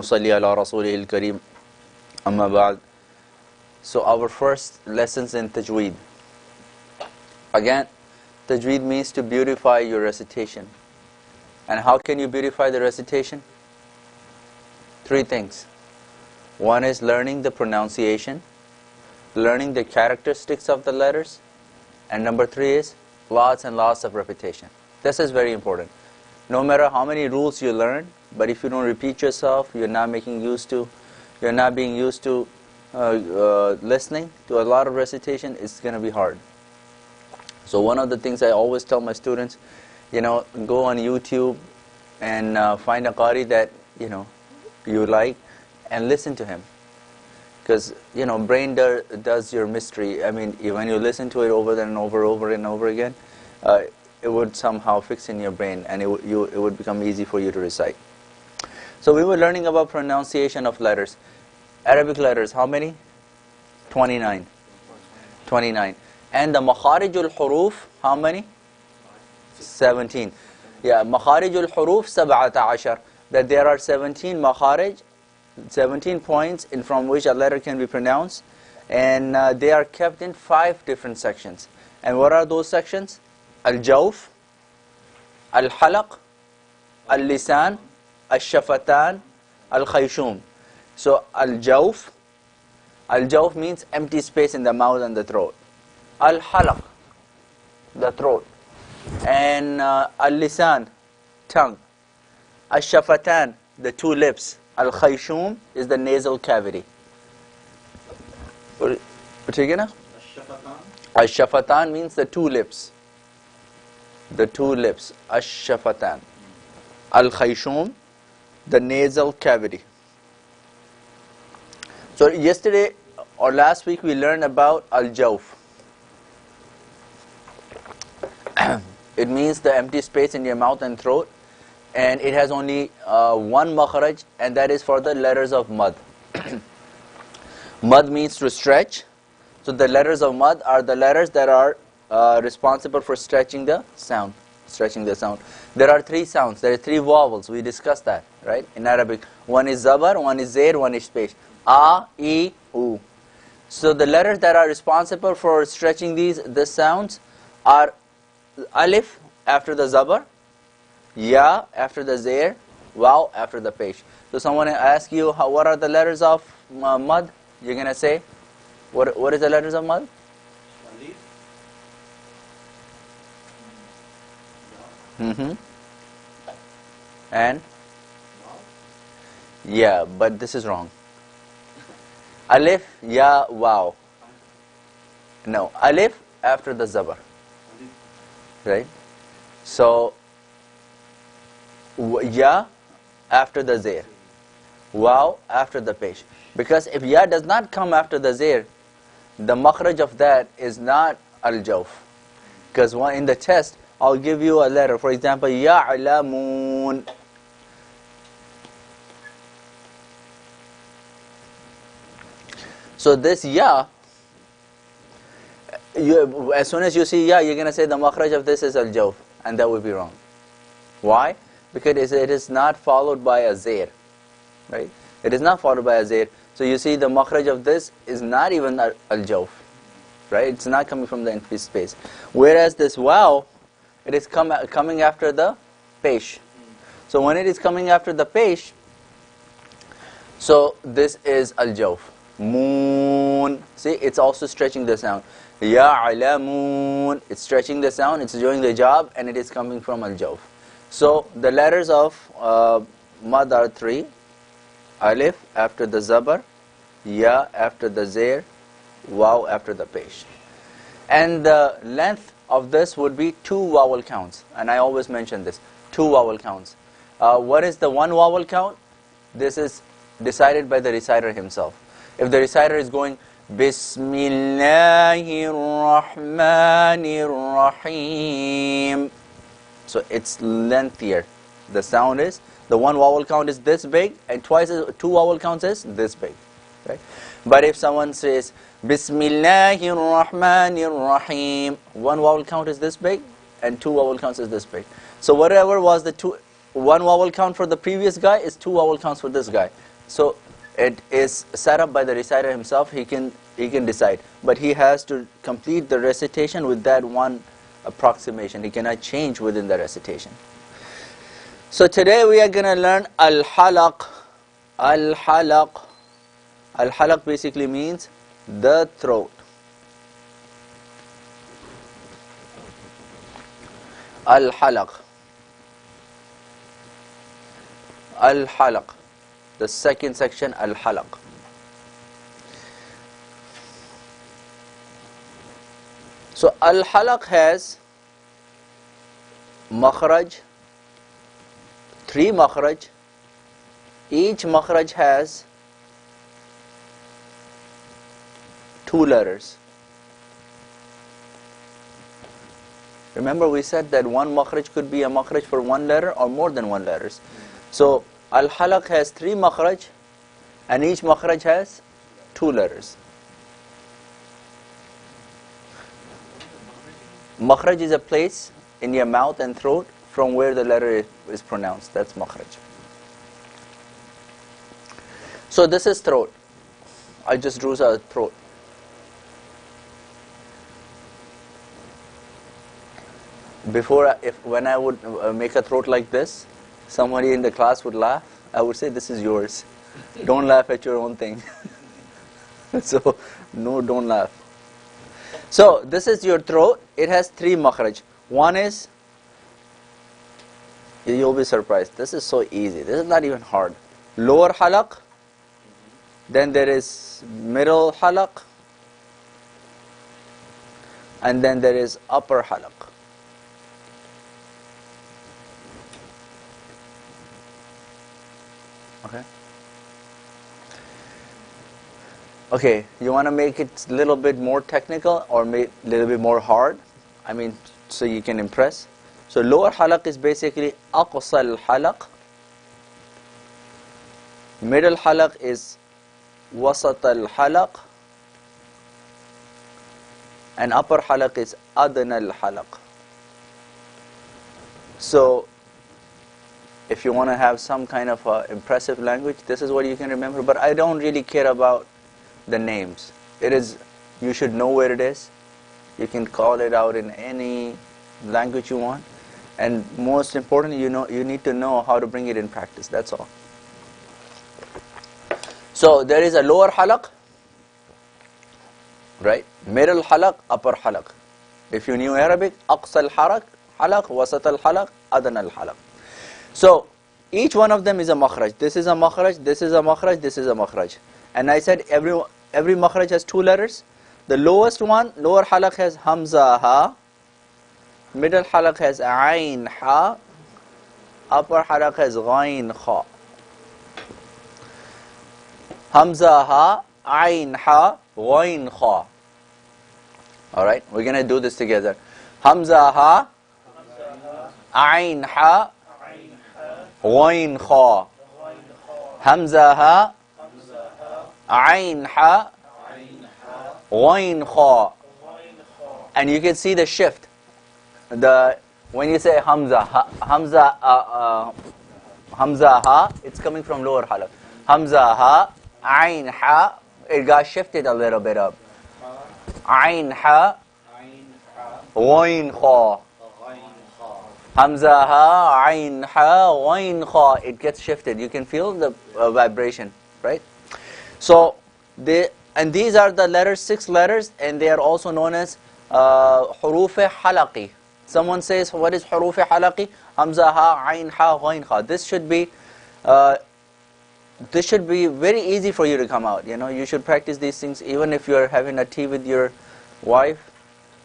نصلي على رسوله الكريم أما بعد. So our first lessons in Tajweed. Again, Tajweed means to beautify your recitation. And how can you beautify the recitation? Three things. One is learning the pronunciation, learning the characteristics of the letters, and number three is lots and lots of repetition. This is very important. No matter how many rules you learn, but if you don't repeat yourself, you're not being used to listening to a lot of recitation, it's going to be hard. So one of the things I always tell my students, go on YouTube and find a qari that you like and listen to him, because brain does your mystery. I mean, when you listen to it over and over again, it would somehow fix in your brain, and it would become easy for you to recite. So we were learning about pronunciation of letters. Arabic letters, how many? 29. 29. And the makharijul huruf, how many? 17. Yeah, makharijul huruf 17. That there are 17 makharij, 17 points from which a letter can be pronounced, and they are kept in 5 different sections. And what are those sections? Al-Jawf, Al-Halaq, Al-Lisan, Al-Shafatan, Al-Khayshum. So Al-Jawf means empty space in the mouth and the throat. Al-Halaq, the throat. And Al-Lisan, tongue. Al-Shafatan, the 2 lips. Al-Khayshum is the nasal cavity. What again? Al-Shafatan. Al-Shafatan means the 2 lips. The 2 lips. Al-Shafatan. Al-Khayshum, the nasal cavity. So yesterday or last week we learned about Al-Jawf. It means the empty space in your mouth and throat, and it has only one makharaj, and that is for the letters of mad. Mad means to stretch. So the letters of mad are the letters that are responsible for stretching the sound. There are 3 sounds. There are 3 vowels. We discussed that, right? In Arabic, one is zabar, one is zair, one is pesh. A, E, U. So the letters that are responsible for stretching the sounds are alif after the zabar, ya after the zair, waw after the pesh. So someone asks you, what are the letters of mad? You're going to say, what is the letters of mad? And? Yeah, but this is wrong. Alif, ya, waw. No, alif after the zabar. Right? So, ya after the zair. Waw after the pesh. Because if ya does not come after the zair, the makhraj of that is not al-jawf. Because in the test, I'll give you a letter. For example, ya'lamun. So this ya, as soon as you see ya, you're going to say the makhraj of this is al-jawf, and that would be wrong. Why? Because it is not followed by a zair, right? It is not followed by a zair. So you see the makhraj of this is not even al-jawf, right? It's not coming from the empty space. Whereas this waw, it is coming after the pesh. So when it is coming after the pesh, so this is al-jawf. Moon. See, it's also stretching the sound. Ya'lamun. It's stretching the sound, it's doing the job, and it is coming from al-jawf. So the letters of mad are 3. Alif after the zabar, ya after the zair, waw after the pesh. And the length of this would be 2 vowel counts. And I always mention this, 2 vowel counts. What is the 1 vowel count? This is decided by the reciter himself. If the reciter is going Bismillahir Rahmanir Rahim, so it's lengthier. The sound is, the 1 vowel count is this big, and 2 vowel counts is this big, right? But if someone says Bismillahir Rahmanir Rahim, 1 vowel count is this big, and 2 vowel counts is this big. So whatever was the one vowel count for the previous guy is 2 vowel counts for this guy. So it is set up by the reciter himself. He can decide, but he has to complete the recitation with that one approximation. He cannot change within the recitation. So today we are going to learn al-halaq. Al-halaq. Al-halaq basically means the throat. Al-halaq. Al-halaq. The second section, al-halaq. So al-halaq has makhraj, 3 makhraj. Each makhraj has 2 letters. Remember we said that one makhraj could be a makhraj for 1 letter or more than 1 letters. So al-halaq has 3 makhraj and each makhraj has 2 letters. Makhraj is a place in your mouth and throat from where the letter is pronounced. That's makhraj. So this is throat. I just drew a throat. Before, when I would make a throat like this, somebody in the class would laugh. I would say, this is yours. Don't laugh at your own thing. So, no, don't laugh. So, this is your throat. It has 3 makhraj. One is, you'll be surprised. This is so easy. This is not even hard. Lower halaq. Then there is middle halaq. And then there is upper halaq. Okay, you want to make it a little bit more technical or make a little bit more hard? I mean, so you can impress. So lower halaq is basically aqsal halaq. Middle halaq is wasat al halaq. And upper halaq is adna al halaq. So if you want to have some kind of impressive language, this is what you can remember. But I don't really care about the names. It is, you should know where it is. You can call it out in any language you want. And most importantly, you need to know how to bring it in practice. That's all. So there is a lower halaq, right? Middle halaq, upper halaq. If you knew Arabic, aqsa al halaq, wasat al halaq, adna al halaq. So each one of them is a makhraj. This is a makhraj, this is a makhraj, this is a makhraj. And I said every makhraj has 2 letters. The lowest one, lower halaq, has hamza ha. Middle halaq has ayn ha. Upper halaq has ghain kha. Hamza ha, ayn ha, ghain kha. Alright, we're going to do this together. Hamza ha, ayn ha, ghain kha. Hamza ha, ayn ha, ghain kha. And you can see the shift. When you say hamza ha, it's coming from lower halaq. Hamza ha, ayn ha, it got shifted a little bit up. Ayn ha, ghain kha. Hamza ha, ayn ha, ghain kha. It gets shifted. You can feel the vibration, right? So, these are the letters, 6 letters, and they are also known as huruf halaqi. Someone says, what is huruf halaqi? Hamza ha, ayn ha, ghain kha. This should be very easy for you to come out. You should practice these things even if you are having a tea with your wife,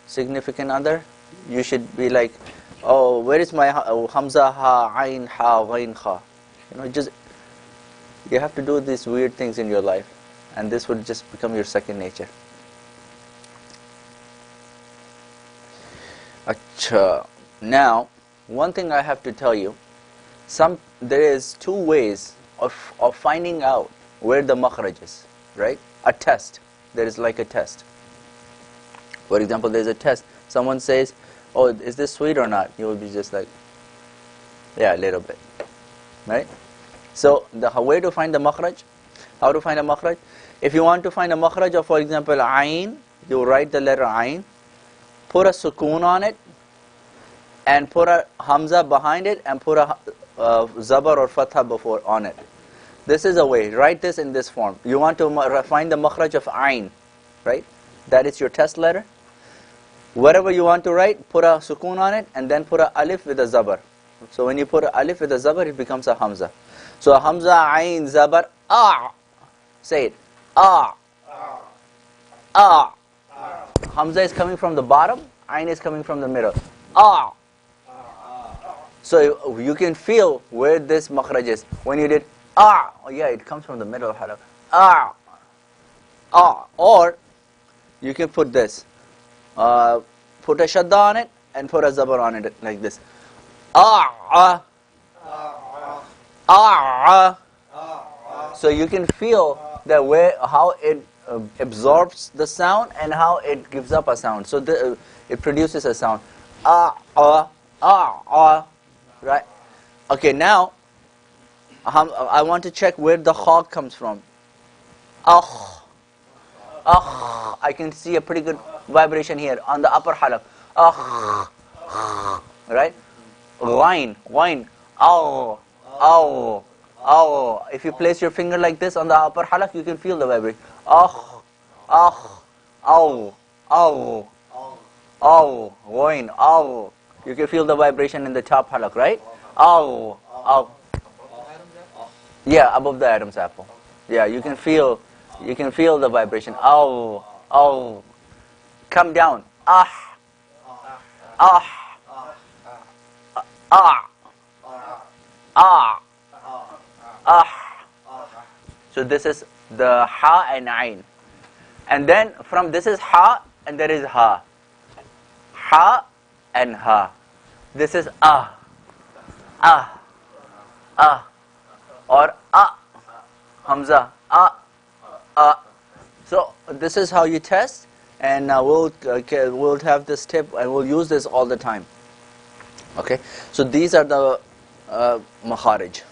significant other. You should be like, oh, where is my hamza ha, ayn ha, ghain kha? You have to do these weird things in your life, and this would just become your second nature. Achha. Now, one thing I have to tell you, there is 2 ways of finding out where the makhraj is, right? A test. There is like a test. For example, there is a test. Someone says, oh, is this sweet or not? You will be just like, yeah, a little bit. right? So the way to find the makhraj, how to find a makhraj? If you want to find a makhraj of, for example, ayn, you write the letter ayn, put a sukoon on it, and put a hamza behind it, and put a zabar or fatha before on it. This is a way. Write this in this form. You want to find the makhraj of ayn, right? That is your test letter. Whatever you want to write, put a sukoon on it, and then put a alif with a zabar. So when you put a alif with a zabar, it becomes a hamza. So a hamza, ayn, zabar, ah. Say it. Ah. Ah. Hamza is coming from the bottom, ayn is coming from the middle. Ah. So you can feel where this makhraj is. When you did ah, oh yeah, it comes from the middle of halaq. Ah. Ah. Or you can put this. Put a shadda on it and put a zabar on it like this. Ah. Ah. So you can feel the way how it absorbs the sound and how it gives up a sound. So it produces a sound. Right? Okay, now I want to check where the kha comes from. I can see a pretty good vibration here on the upper halaq. Right? Ghain. If you place your finger like this on the upper halaq, you can feel the vibration. Ghain. You can feel the vibration in the top halaq, right? Yeah, above the Adam's apple. Yeah, you can feel the vibration. Come down. So this is the ha and ayn. And then from this is ha and there is ha. Ha and ha. This is or hamza, So this is how you test, and we'll have this tip and we'll use this all the time. Okay, so these are the makharij.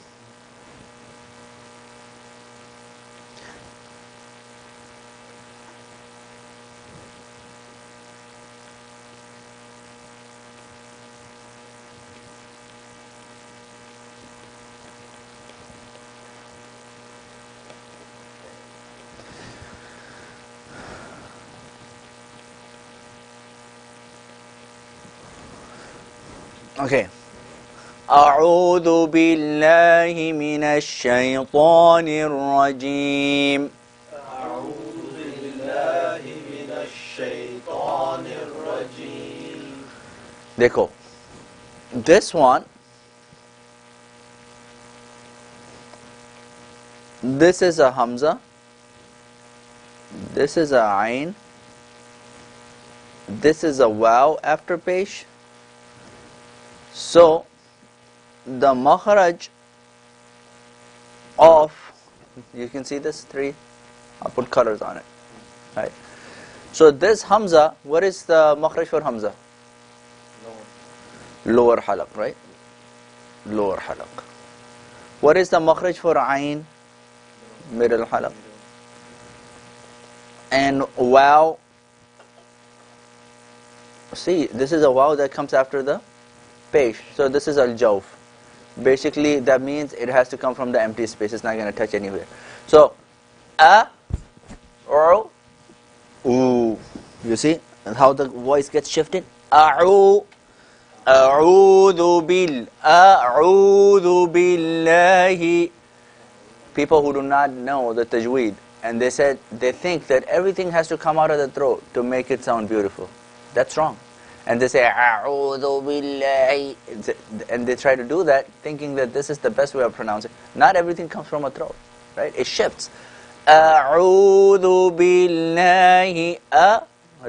Okay. أعوذ بالله من الشيطان الرجيم. أعوذ بالله من الشيطان الرجيم. देखो, this one, this is a hamza, this is a ayn, this is a waw after pesh. So the makhraj of, you can see this three, I'll put colors on it, right? So this hamza, what is the makhraj for hamza? Lower halaq, right? Lower halaq. What is the makhraj for ayn? Middle halaq. And waw, see, this is a waw that comes after the pesh. So this is al-jawf. Basically, that means it has to come from the empty space. It's not going to touch anywhere. So, or, oo. You see how the voice gets shifted? A'u, a'udhu billahi. People who do not know the tajweed, and they think that everything has to come out of the throat to make it sound beautiful. That's wrong. And they say, A'udhu billahi. And they try to do that, thinking that this is the best way of pronouncing. Not everything comes from a throat, right? It shifts. A'udhu billahi.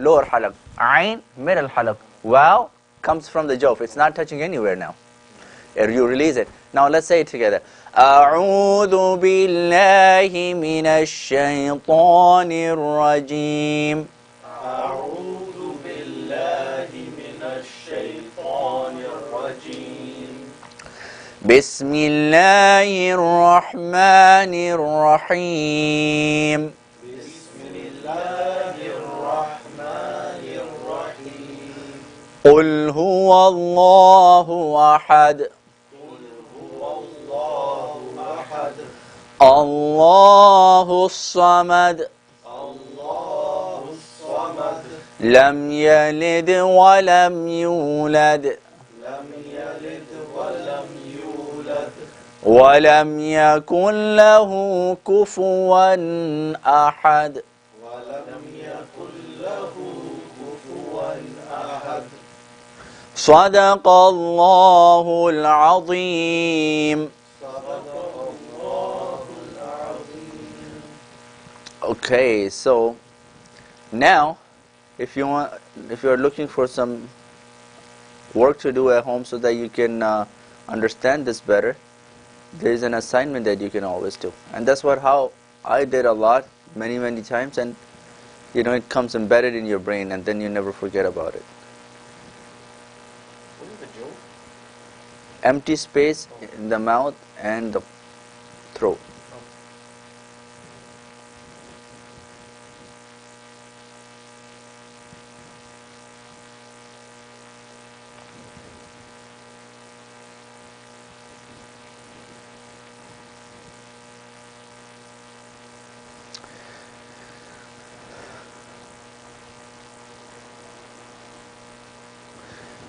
Lower halaq. Ayn, middle halaq. Waw comes from the jawf. It's not touching anywhere now. You release it. Now let's say it together. A'udhu billahi minash shaytanir rajim. Bismillahir Rahmanir Rahim. Bismillahir Rahmanir Rahim. Qul huwallahu ahad. Qul huwallahu ahad. Allahu samad. Allahu samad. Lam yalid wa lam yulad. Lam yalid wa lam yulad. Wa lam yakun lahu kufuwan ahad. ولم يكن له كفوا أحد. صدق الله العظيم. صدق الله العظيم. Okay, so now if you're looking for some work to do at home so that you can understand this better, there is an assignment that you can always do, and that's how I did a lot, many times, and it comes embedded in your brain, and then you never forget about it. What is the joke? Empty space in the mouth and the throat.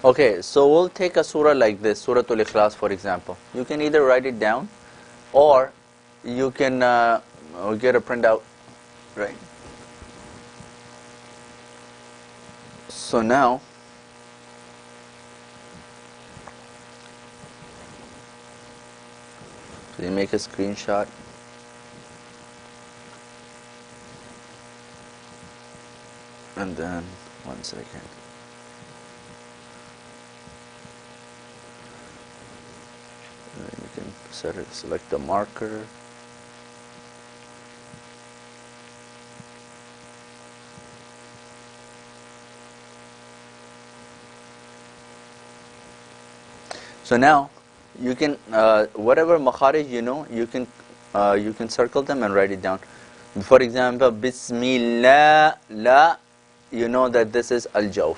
Okay, so we'll take a surah like this, Surah Al-Ikhlas, for example. You can either write it down, or you can get a printout, right? So now, you make a screenshot. And then, 1 second. You can select the marker. So now you can whatever makharij you can circle them and write it down. For example, Bismillah, la, you know that this is al-jawf.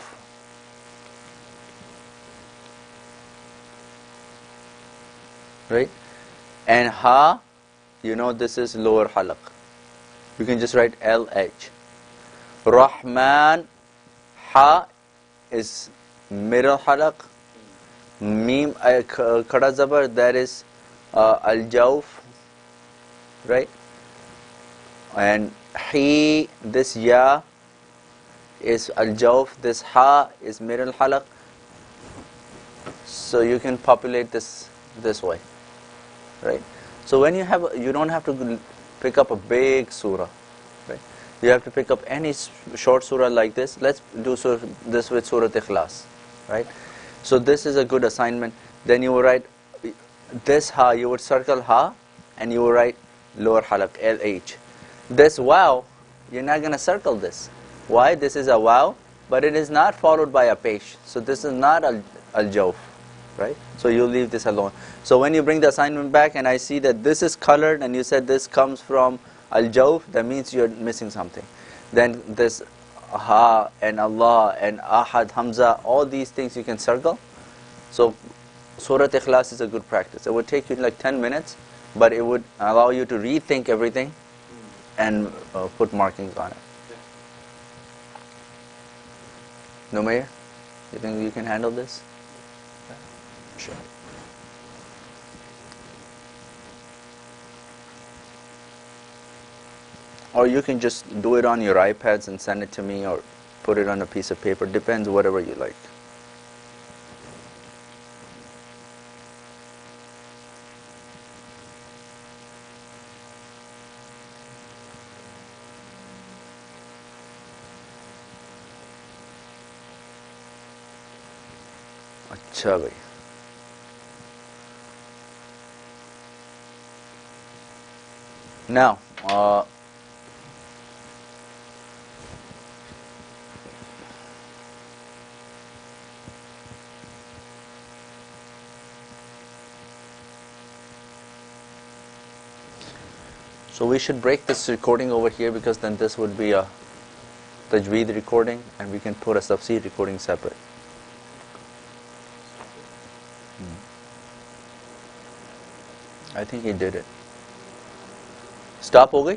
Right? And ha, you know this is lower halaq. You can just write LH. Rahman, ha is middle halaq. Mim, khada zabar, that is al-jawf. Right? And he, this ya is al-jawf, this ha is middle halaq. So you can populate this way. Right? So when you don't have to pick up a big surah, right? You have to pick up any short surah like this. Let's do this with Surah Ikhlas, right? So this is a good assignment. Then you will write this ha, you would circle ha, and you will write lower halaq, LH. This wow, you're not going to circle this. Why? This is a wow, but it is not followed by a pesh. So this is not al-jawf. Right? So you leave this alone. So when you bring the assignment back and I see that this is colored and you said this comes from al-jawf, that means you're missing something. Then this ha and Allah and ahad, hamza, all these things you can circle. So Surah Ikhlas is a good practice. It would take you like 10 minutes, but it would allow you to rethink everything and put markings on it. Numair, you think you can handle this? Sure. Or you can just do it on your iPads and send it to me, or put it on a piece of paper. Depends, whatever you like. अच्छा भाई. Now, So we should break this recording over here, because then this would be a Tajweed recording, and we can put a Tafseer recording separate. I think he did it. Stop हो गई?